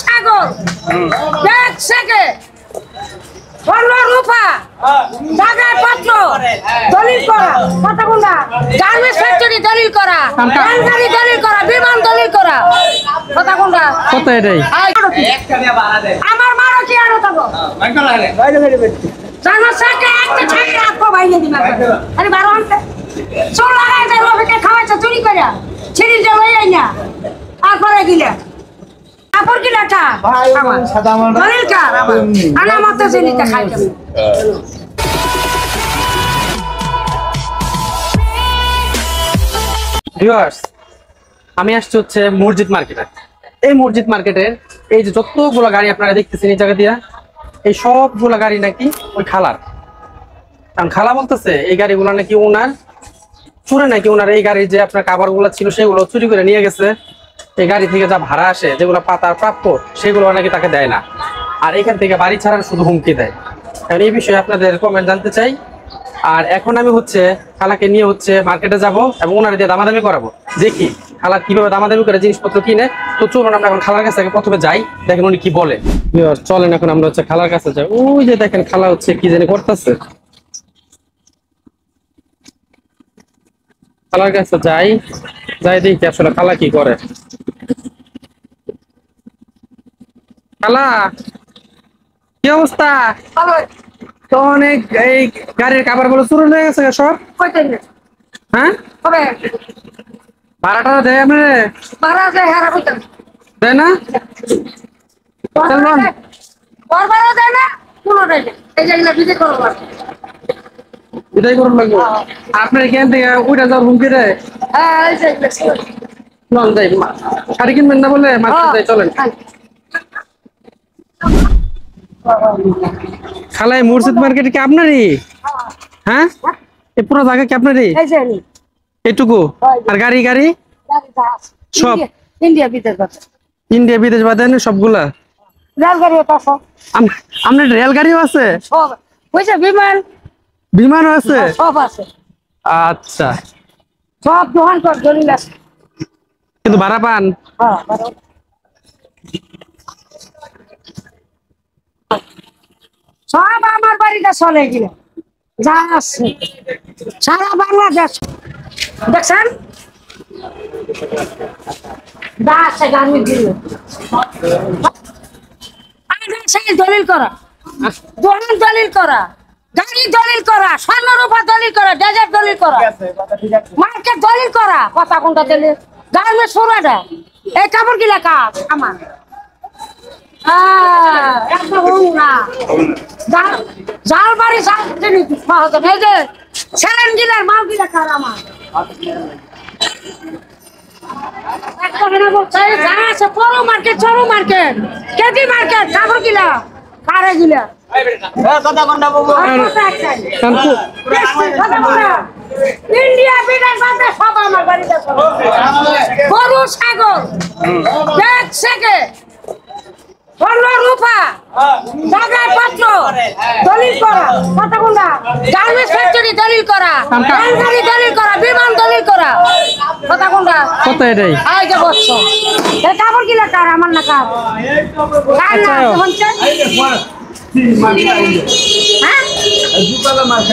ছাগল ব্যাগ থেকে রূপা জায়গায় পত্র দলিল করা কতগুলা গার্মেন্টস ফ্যাক্টরি দলিল করা রেলগাড়ি দলিল করা বিমান দলিল করা কতগুলা কত এটাই আমার মারো কি আরো থাকো জানার সাথে একটা ছাড়ি রাখবো ভাইয়ে দিমা আরে 12 ঘন্টা চোর লাগাই যায় লোকে খাওয়াচ্ছে চুরি করে ছিড়ি যে হই না তারপরে গিলা আপর কি লাটা আমার সাদা আমার দলিল কার আমার আনা মত জেনিতে খাইতে ভিউয়ার্স আমি আসছি হচ্ছে মসজিদ মার্কেটে। এই মসজিদ মার্কেটের এই যে যতগুলো গাড়ি আপনারা দেখতেছেন এই জায়গা দিয়া, এই সবগুলো গাড়ি নাকি ওই খালার। কারণ খালা বলতেছে এই গাড়িগুলো নাকি ওনার চুরে, নাকি ওনার এই গাড়ির যে আপনার কাভার গুলো ছিল সেগুলো চুরি করে নিয়ে গেছে। এই গাড়ি থেকে যা ভাড়া আসে, যেগুলো পাতার প্রাপ্য, সেগুলো নাকি তাকে দেয় না, আর এখান থেকে বাড়ি ছাড়ার শুধু হুমকি দেয়। কারণ এই বিষয়ে আপনাদের কমেন্ট জানতে চাই। আর এখন আমি হচ্ছে খালাকে নিয়ে হচ্ছে মার্কেটে যাব এবং ওনার দিয়ে দামাদামি করাবো, দেখি খালা কিভাবে দামাদামি করে জিনিসপত্র কিনে। তো চলুন আমরা এখন খালার কাছে প্রথমে যাই, দেখেন উনি কি বলে। চলেন এখন আমরা হচ্ছে খালার কাছে যাই। ওই যে দেখেন খালা হচ্ছে কি জানি করতেছে। খালার কাছে যাই দেখি আসলে খালা কি করে। খালা কি অবস্থা? তো অনেক এই গাড়ির কাভার গুলো চুরি হয়ে গেছে সব। হ্যাঁ ভাড়াটা দেয় আমরা ভাড়া দেয় হারা কইতাম দেয় না? ভাড়া দেয় না কোনো দেয় না। এই যে এগুলা বিক্রি করবো এটাই করুন লাগবে। আপনার এখান থেকে ওইটা যাওয়ার হুমকি দেয়। হ্যাঁ এই যে এগুলা চল যাই, শাড়ি কিনবেন না বলে মার্কেট যাই, চলেন। খালাই মুর্শিদ মার্কেট কি আপনারই? হ্যাঁ এই পুরো জায়গা কি আপনারই? এইটুকু? আর গাড়ি সব ইন্ডিয়া বিদেশ বাদে ইন্ডিয়া বিদেশ বাদে সবগুলা? রেলগাড়িও তো সব আপনার রেলগাড়িও আছে? সব বুঝছে, বিমানও আছে? সব আছে। আচ্ছা, সব দোকান কর দলিল আছে, কিন্তু ভাড়া পান? হ্যাঁ সব আমার বাড়িতে চলে গেলে যা আছে সারা বাংলাদেশ দেখছেন যা আছে গাড়ি দিল দলিল করা, দোকান দলিল করা, গাড়ি দলিল করা, স্বর্ণরূপা দলিল করা, ডেজার্ট দলিল করা, মার্কেট দলিল করা। কথা কোনটা দিলে গার্মেন্টস পুরাটা এই কাপড় কি লেখা আমার জাল বাড়ি এই যে স্যালেন গিলার মাল গিলা কার আমার বড় মার্কেট, ছোট মার্কেট, কেজি মার্কেট, কাপড় গিলা কারে গিলা ইন্ডিয়া বিদেশ বাদে সব আমার বাড়িতে গরু ছাগল ব্যাগ থেকে রূপা জায়গায় পত্র দলিল করা কতগুলা গার্মেন্টস ফ্যাক্টরি দলিল করা রেলগাড়ি দলিল করা বিমান দলিল করা কতগুলা কত এটাই? এই যে বলছো এই কাপড় কি লেখা আমার না কাপ কার না হচ্ছে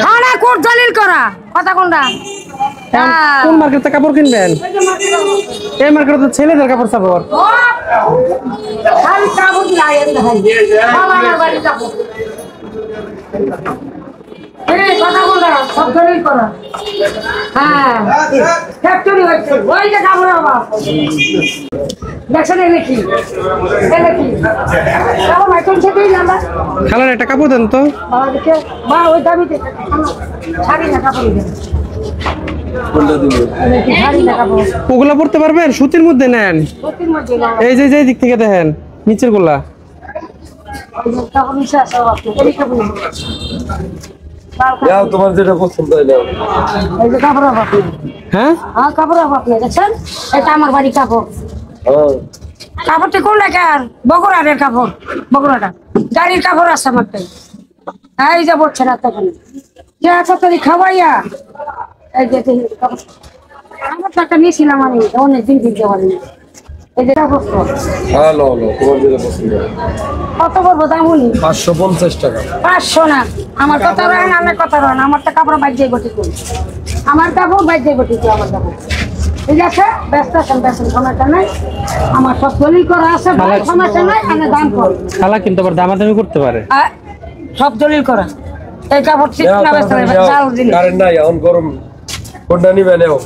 হ্যাঁ কোট দলিল করা কতগুলা কোন মার্কেটে কাপড় কিনবেন? এই মার্কেটে তো ছেলেদের কাপড় সাপড়। খালার একটা কাপড় দেন তো। ওগুলা পড়তে পারবেন? সুতির মধ্যে নেন, এই যে দিক থেকে দেখেন নিচের গুলা। তোমার যেটা পছন্দ হয় নাও। এই যে কাপড় আপনি হ্যাঁ কাপড় আপনি দেখছেন, এটা আমার বাড়ি কাপড়। কাপড়টি কোন লেখার? বগুড়ার কাপড়, বগুড়াটা গাড়ির কাপড় আছে আমার তাই। এই যে বলছে না তখন যে কতরি খাওয়াইয়া এই যে আমার টাকা নিয়েছিলাম আমি অনেক দিন দিতে পারিনি। এই যেটা বস্তু হ্যাঁ লো লো তোমার যেটা পছন্দ কত করবো দাম উনি 550 টাকা 500 না আমার কথা রাখেন আমার কথা রাখেন আমার তো কাপড় বাইর যাই গটি করি আমার কাপড় বাইর যাই গটি আমার কাপড় ঠিক আছে ব্যস্ত আছেন সমস্যা নাই আমার সব দলিল করা আছে সমস্যা নাই আমি দাম কর খালা কিন্তু আবার দামাদামি করতে পারে সব দলিল করা এই কাপড় ঠিক না ব্যস্ত চাল দিন কারেন্ট নাই এখন গরম কোনটা নিবে নাও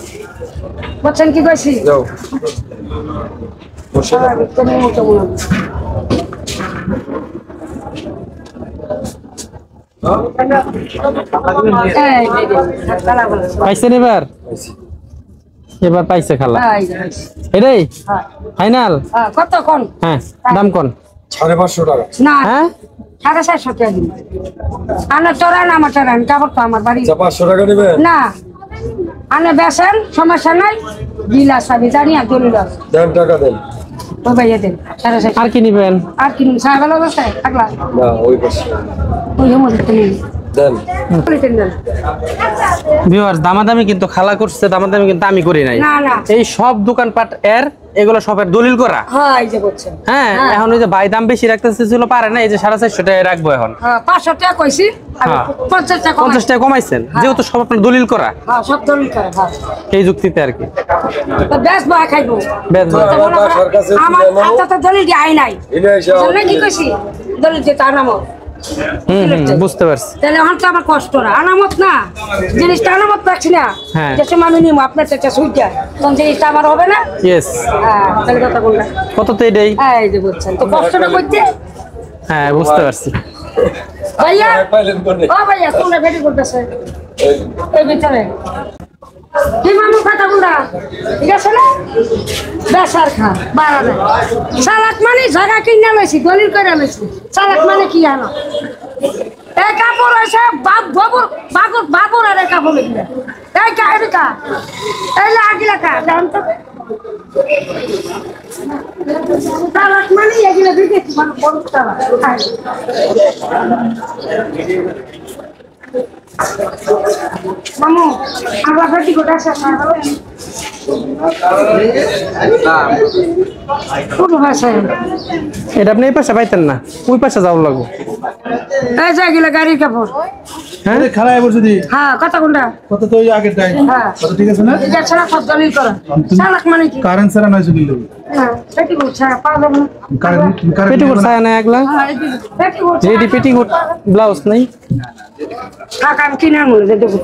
বুঝছেন কি কইছি যাও বসে পাইছেন এবার এবার পাইছে খালা এটাই ফাইনাল কত কোন হ্যাঁ দাম কোন 550 টাকা না হ্যাঁ 750 টাকা দিন আনা চড়ান আমার চড়ান কাপড় তো আমার বাড়ি 500 টাকা নেবে না আনে বেসেন সমস্যা নাই গিলাস আমি জানি আর দলিল আছে দেন টাকা দেন ওই ভাইয়া দেন 750 আর কি নিবেন আর কি সাগল আছে আগলা না ওই পাশে ওই মধ্যে তুমি দেন ভিউয়ার্স দামাদামি কিন্তু খালা করছে দামাদামি কিন্তু আমি করি নাই না না এই সব দোকানপাট এর এগুলো সবের দলিল করা হ্যাঁ এই যে বলছেন হ্যাঁ এখন ওই যে ভাই দাম বেশি রাখতেছে ছিল পারে না এই যে 450 টাকা রাখবো এখন 500 টাকা কইছি আমি 50 টাকা 50 টাকা কমাইছেন যেহেতু সব আপনার দলিল করা হ্যাঁ সব দলিল করে হ্যাঁ এই যুক্তিতে আর কি তো বেশ বয় খাইবো বেশ আমার হাতে তো দলিল আই নাই শুনলে কি কইছি দলিল যে তার নাম বুঝতে পারছি তাহলে এখন তো আমার কষ্ট না আনামত না জিনিসটা আনামত পাচ্ছি না হ্যাঁ। যে সময় আমি নিব আপনার চেষ্টা সুইটা তখন জিনিসটা আমার হবে না ইয়েস হ্যাঁ তাহলে কথা বললাম কত তো এটাই এই যে বলছেন তো কষ্টটা করতে হ্যাঁ বুঝতে পারছি ভাইয়া ও ভাইয়া তোমরা ভেটি করতেছে এই ভিতরে কি মামু কথা বলরা ঠিক আছে না বেসার খা বাড়া দেয় সালাক মানে জায়গা কিনা লইছি দলিল করে লইছি সালাক মানে কি আনো এই কাপড় আছে বাবুর আর কাপড় লিখলে এই কা এই লাগিলা কা জান তো সালাক মানে এগুলো দিকে বড় সালাক মামু আমরা ফেটি গোটা শেষ না হলো কোন ভাষায় এটা আপনি এই পাশে পাইতেন না ওই পাশে যাওয়া লাগবো এই যে গেলে গাড়ির কাপড় হ্যাঁ খারাপ বলছি দি হ্যাঁ কথা কোনটা কত তো ওই আগের টাইম হ্যাঁ কত ঠিক আছে না এটা ছাড়া সব দলিল করা সালাক মানে কি কারেন্ট ছাড়া 900 কিলো হ্যাঁ ফেটি গোটা ছাড়া পাওয়া যাবে না কারেন্ট পেটিকোট ছায়া না একলা হ্যাঁ ফেটি গোটা রেডি পেটিকোট ব্লাউজ নাই টাকা আমি কিনে আনবো যে দেবো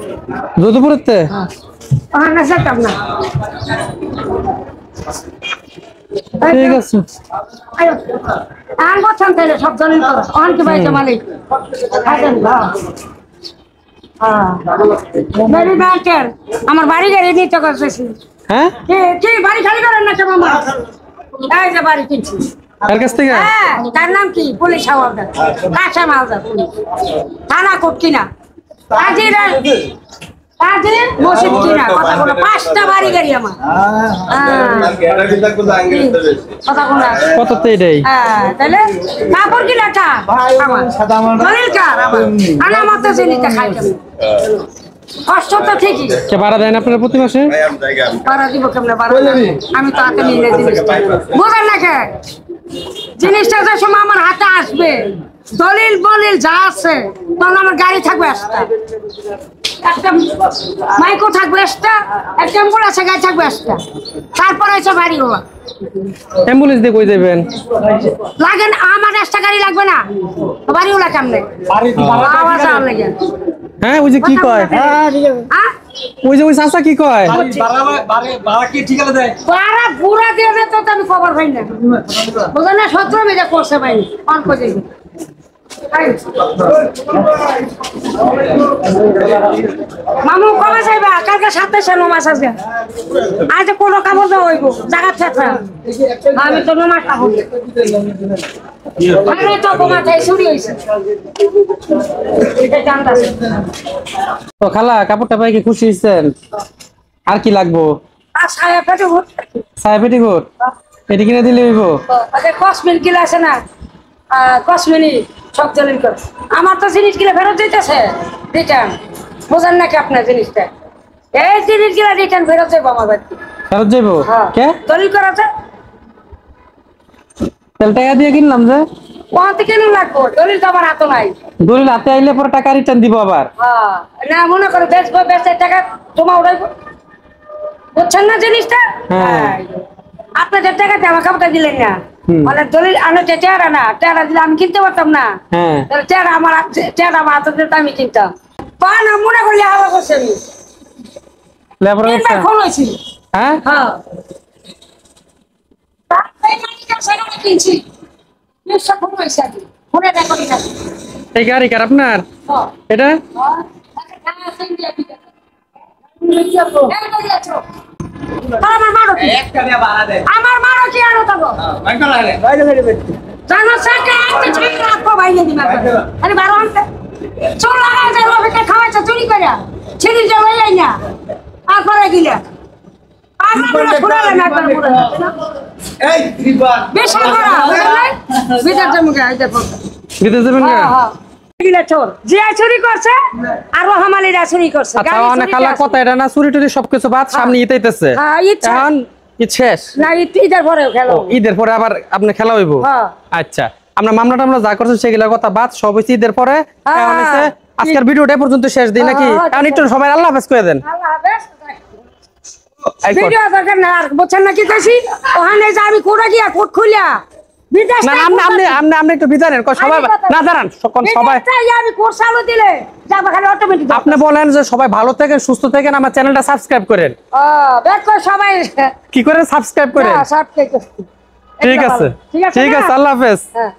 যদুপুরেতে ওখানে না যেতাম না ঠিক আছে আর বলছেন তাহলে সব দলিল করা অনেক বাইতে মালিক থাকেন মেরি ব্যাংকের আমার বাড়ি গাড়ি নিতে করতেছি হ্যাঁ কি বাড়ি খালি করেন না কেমন এই যে বাড়ি কিনছি কার কাছ থেকে হ্যাঁ তার নাম কি পুলিশ হাওয়ালদার কাঁচা মালদার পুলিশ থানা কোট কিনা কাজে মসজিদ কিনা কথা বলো 5টা বাড়ি গাড়ি আমার কথা বলো কত তো এটাই হ্যাঁ তাহলে কাপড় কিনা টা আমার দলিল কার আমার আনা মত জিনিসটা খাই কেমন কষ্ট তো ঠিকই কে ভাড়া দেন আপনারা প্রতি মাসে ভাড়া দিব কেমনে ভাড়া আমি তো হাতে নিয়ে জিনিসটা বুঝেন না কে জিনিসটা যে সময় আমার হাতে আসবে দলিল বলিল যা আছে তখন আমার গাড়ি থাকবে একটা একটা মাইকো থাকবে একটা একটা অ্যাম্বুলেন্সে গাড়ি থাকবে একটা তারপরে হচ্ছে বাড়িওয়ালা অ্যাম্বুলেন্স দিয়ে কই যাবেন লাগে না আমার একটা গাড়ি লাগবে না বাড়িওয়ালা কেমনে আওয়াজ আর লাগে হ্যাঁ ওই যে কি কয় ওই যে ওই চাচা কি কয় ভাড়া পুরা দিয়ে দে তো আমি খবর পাই না বুঝলেন না 17 মেজা করছে ভাই অন করে দিই মামু কবে যাইবা কালকে 27 মাস আছে আজ কোনো কাপড় দেওয়া হইব জায়গা থেকে আমি তো নমাজ কাপড় আমি তো কমাতে চুরি হইছে এটা জানতাছি তো খালা কাপড়টা পাই কি খুশি হইছেন আর কি লাগবো আর ছায়া পেটে ভোট ছায়া পেটিকোট এটি কিনে দিলে হইব আচ্ছা কসমিন কিলা আছে না কসমিনি সব দলিল কর আমার তো জিনিসগুলো ফেরত দিতেছে রিটার্ন বুঝেন নাকি আপনার জিনিসটা এই জিনিসগুলো রিটার্ন ফেরত যাবো আমার বাড়িতে ফেরত যাইবো হ্যাঁ কে দলিল করাতে তাহলে টাকা দিয়ে কিনলাম যে কোয়াতে কেন লাগবো দলিল তো আমার হাতে নাই। দলিল হাতে আইলে পরে টাকা রিটার্ন দিব আবার। হ্যাঁ না মনে করো বেচবো বেচে টাকা তোমার উড়াইবো বুঝছেন না জিনিসটা। হ্যাঁ। আপনাদের টাকাতে আমার কাপটা দিলেন না মানে দলিল আনো চেহারা না চেহারা দিলে আমি কিনতে পারতাম না। হ্যাঁ তাহলে চেহারা আমার হাতে দিলে আমি কিনতাম পা না মনে করলে হাওয়া করছে আমি লেবার তিনবার ফোন হয়েছি। হ্যাঁ হ্যাঁ এই মাটিটার সেখানে কিনছি নিশ্চয় ফোন হয়েছে আগে ফোনে রেকর্ডিং আছে। এই গাড়ি কার আপনার হ্যাঁ এটা? আমার মারো কি আনো তখন জানো সাকে একটা ছেলে রাখবো ভাইয়ে দিমা আরে বারো আনতে চোর লাগাই যায় লোকে খাওয়াচ্ছে চুরি করে ছেড়ে যে লই আই না আর পরে গিলে বেশ করা বিদার জমুকে আইতে পড়তে বিদেশ যাবেন না? গিলে চোর যে চুরি করছে আর হামালিরা চুরি করছে আচ্ছা অনেক খালা কথা এটা না চুরি টুরি সবকিছু বাদ সামনে ঈদ আইতেছে হ্যাঁ ইচ্ছা এখন ঈদ শেষ না ঈদের পরেও খেলো ঈদের পরে আবার আপনি খেলা হইব হ্যাঁ আচ্ছা আমরা মামলা যা করছি সেগুলোর কথা বাদ সব হইছে ঈদের পরে এখন হইছে আজকের ভিডিওটা এই পর্যন্ত শেষ দিই নাকি এখন একটু সবাই আল্লাহ হাফেজ করে দেন আল্লাহ হাফেজ ভিডিও দরকার না আর বলছেন না কি কইছি ওখানে যে আমি কোড়া গিয়া কোট খুলিয়া বিদেশ না আপনি একটু বিদারেন সবাই না দাঁড়ান সবাই আমি কোর্স চালু দিলে যাবে খালি অটোমেটিক আপনি বলেন যে সবাই ভালো থাকেন সুস্থ থাকেন আমার চ্যানেলটা সাবস্ক্রাইব করেন ব্যাক করে সবাই কি করে সাবস্ক্রাইব করেন সব ঠিক আছে ঠিক আছে আল্লাহ হাফেজ হ্যাঁ